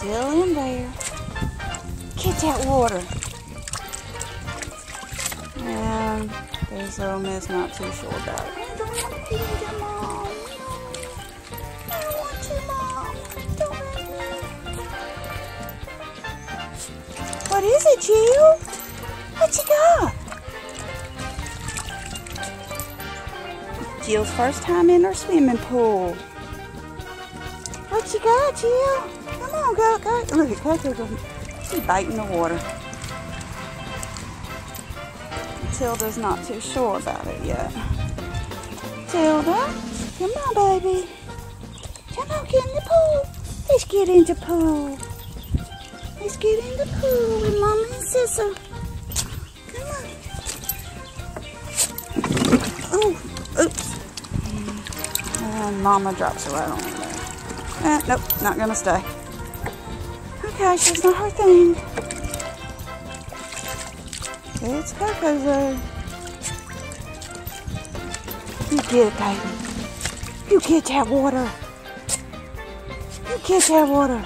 still in there. Get that water. And there's little Miss not too sure about it. I don't want to get into Mom. I don't want to, Mom. Don't let me. What is it, Jill? What you got? Jill's first time in her swimming pool. What you got, Jill? Come on, go. Look at Coco. She's biting the water. Tilda's not too sure about it yet. Tilda, come on, baby. Come on, get in the pool. Let's get in the pool. Let's get in the pool with Mama and Sissa. Come on. Oh, oops. And Mama drops her right on there. Nope, not gonna stay. Okay, she's not her thing. It's Coco's though. You get it, baby. You get that water. You get that water.